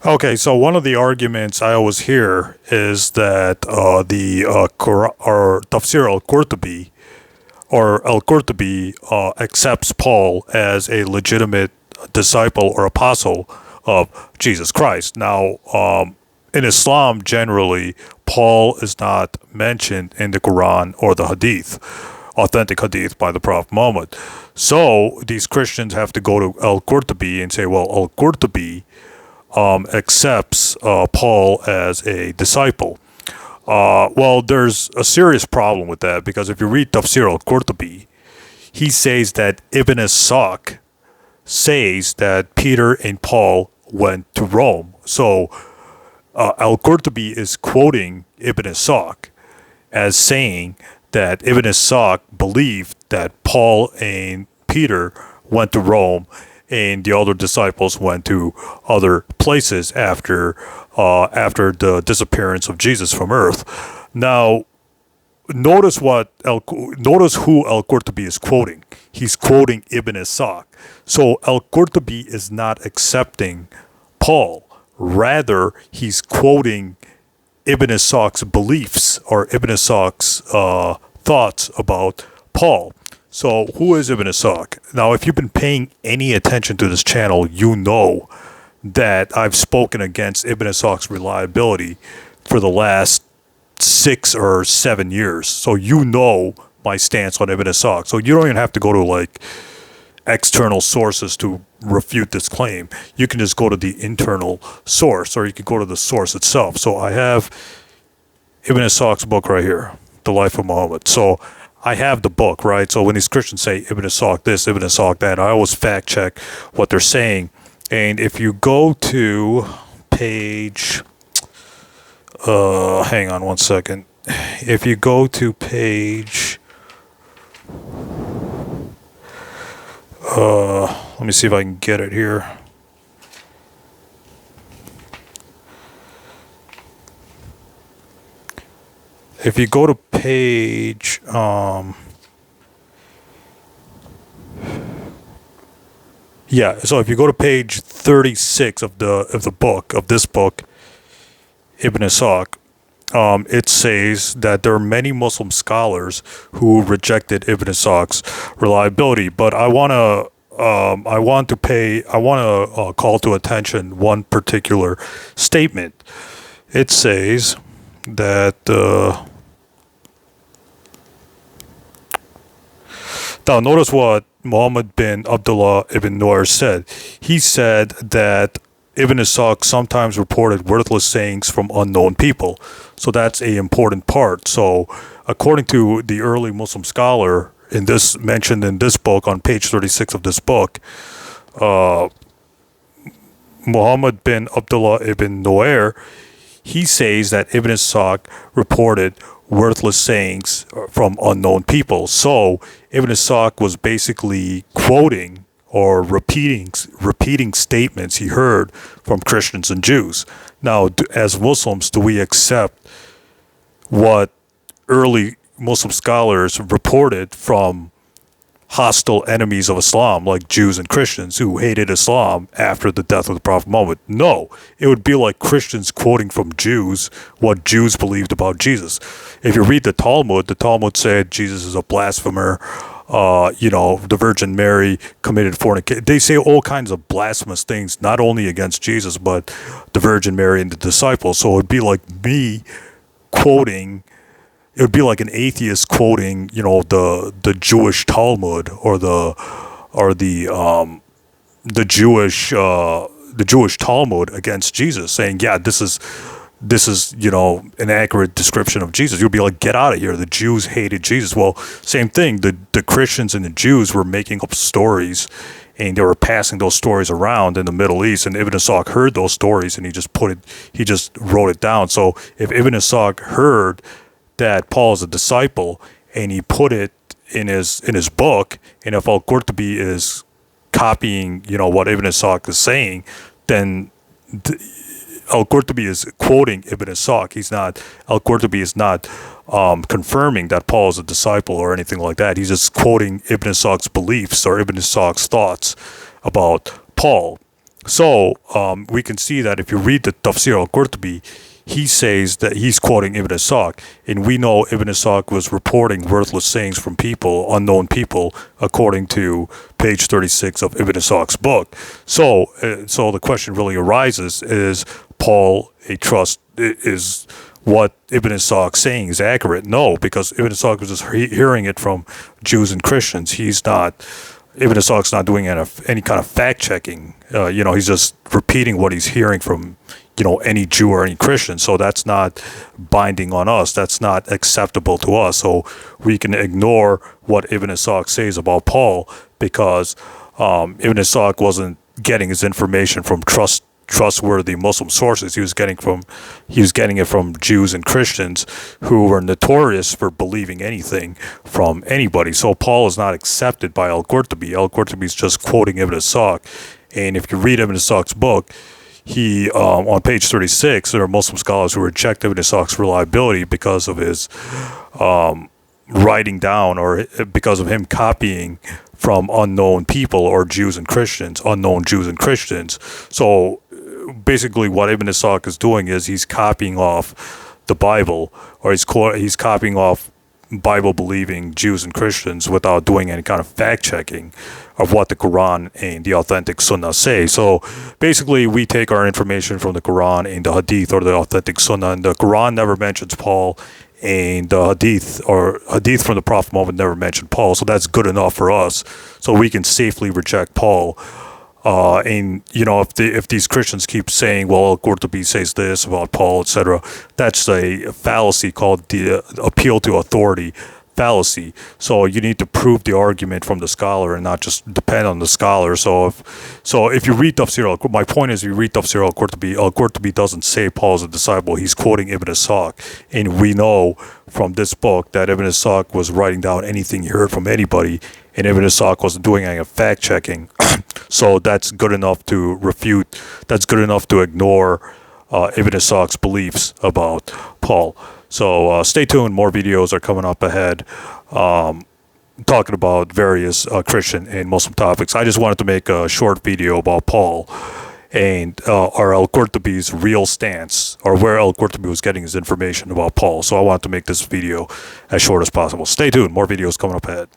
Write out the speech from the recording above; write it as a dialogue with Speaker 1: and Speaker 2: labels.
Speaker 1: Okay, so one of the arguments I always hear is that the Quran or Tafsir al-Qurtubi or al-Qurtubi accepts Paul as a legitimate disciple or apostle of Jesus Christ. Now, in Islam, generally, Paul is not mentioned in the Quran or the Hadith, authentic Hadith by the Prophet Muhammad. So these Christians have to go to al-Qurtubi and say, well, al-Qurtubi accepts Paul as a disciple. Well, there's a serious problem with that because if you read Tafsir al-Qurtubi, he says that Ibn Ishaq says that Peter and Paul went to Rome. So al-Qurtubi is quoting Ibn Ishaq as saying that Ibn Ishaq believed that Paul and Peter went to Rome and the other disciples went to other places after the disappearance of Jesus from earth. Now, notice who al-Qurtubi is quoting. He's quoting Ibn Ishaq. So al-Qurtubi is not accepting Paul. Rather, he's quoting Ibn Ishaq's beliefs or Ibn Ishaq's thoughts about Paul. So, who is Ibn Ishaq? Now, if you've been paying any attention to this channel, you know that I've spoken against Ibn Ishaq's reliability for the last 6 or 7 years. So, you know my stance on Ibn Ishaq. So, you don't even have to go to like external sources to refute this claim. You can just go to the internal source or you can go to the source itself. So, I have Ibn Ishaq's book right here, The Life of Muhammad. So, I have the book, right? So when these Christians say Ibn Ishaq this, Ibn Ishaq that, I always fact check what they're saying. And if you go to page, hang on one second. If you go to page, let me see if I can get it here. If you go to page, so if you go to page 36 of this book, Ibn Ishaq, it says that there are many Muslim scholars who rejected Ibn Ishaq's reliability. But I want to call to attention one particular statement. It says that now notice what Muhammad bin Abdullah ibn Nuair said. He said that Ibn Ishaq sometimes reported worthless sayings from unknown people. So that's a important part. So according to the early Muslim scholar mentioned in this book on page 36 of this book, Muhammad bin Abdullah ibn Nuair, he says that Ibn Ishaq reported worthless sayings from unknown people. So Ibn Ishaq was basically quoting or repeating statements he heard from Christians and Jews. Now, as Muslims, do we accept what early Muslim scholars reported from hostile enemies of Islam, like Jews and Christians who hated Islam after the death of the Prophet Muhammad? No, it would be like Christians quoting from Jews what Jews believed about Jesus. If you read the Talmud said Jesus is a blasphemer. The Virgin Mary committed fornication. They say all kinds of blasphemous things, not only against Jesus, but the Virgin Mary and the disciples. So it would be like me quoting. It would be like an atheist quoting, the Jewish Talmud or the Jewish Talmud against Jesus, saying, yeah, this is an accurate description of Jesus. You'll be like, get out of here. The Jews hated Jesus. Well, same thing. The Christians and the Jews were making up stories, and they were passing those stories around in the Middle East. And Ibn Ishaq heard those stories, and he just wrote it down. So if Ibn Ishaq heard that Paul is a disciple, and he put it in his book, and if al-Qurtubi is copying, what Ibn Ishaq is saying, then al-Qurtubi is quoting Ibn Ishaq. Al-Qurtubi is not confirming that Paul is a disciple or anything like that. He's just quoting Ibn Ishaq's beliefs or Ibn Ishaq's thoughts about Paul. So we can see that if you read the Tafsir al-Qurtubi, he says that he's quoting Ibn Ishaq, and we know Ibn Ishaq was reporting worthless sayings from people, unknown people, according to page 36 of Ibn Ishaq's book. So the question really arises: is Paul a trust? Is what Ibn Ishaq saying is accurate? No, because Ibn Ishaq was just hearing it from Jews and Christians. He's not. Ibn Ishaq's not doing any kind of fact checking. He's just repeating what he's hearing from, any Jew or any Christian. So that's not binding on us. That's not acceptable to us. So we can ignore what Ibn Ishaq says about Paul because Ibn Ishaq wasn't getting his information from trustworthy Muslim sources. He was getting it from Jews and Christians who were notorious for believing anything from anybody. So Paul is not accepted by al-Qurtubi. Al-Qurtubi is just quoting Ibn Ishaq, and if you read Ibn Ishaq's book, he on page 36, there are Muslim scholars who reject Ibn Ishaq's reliability because of his writing down, or because of him copying from unknown people, or unknown Jews and Christians. So basically what Ibn Ishaq is doing is he's copying off the Bible, or he's copying off Bible-believing Jews and Christians without doing any kind of fact-checking of what the Quran and the authentic Sunnah say. So basically we take our information from the Quran and the Hadith, or the authentic Sunnah, and the Quran never mentions Paul, and the Hadith from the Prophet Muhammad never mentioned Paul. So that's good enough for us, so we can safely reject Paul. And if these Christians keep saying, well, Qurtubi says this about Paul, etc., that's a fallacy called the appeal to authority fallacy. So you need to prove the argument from the scholar and not just depend on the scholar. So if you read Tafsir my point is, if you read Tafsir al-Qurtubi doesn't say Paul is a disciple. He's quoting Ibn Ishaq, and we know from this book that Ibn Ishaq was writing down anything he heard from anybody, and Ibn Ishaq wasn't doing any fact checking. So that's good enough to refute. That's good enough to ignore Ibn Ishaq's beliefs about Paul. So stay tuned. More videos are coming up ahead, talking about various Christian and Muslim topics. I just wanted to make a short video about Paul and our al-Qurtubi's real stance, or where al-Qurtubi was getting his information about Paul. So I wanted to make this video as short as possible. Stay tuned. More videos coming up ahead.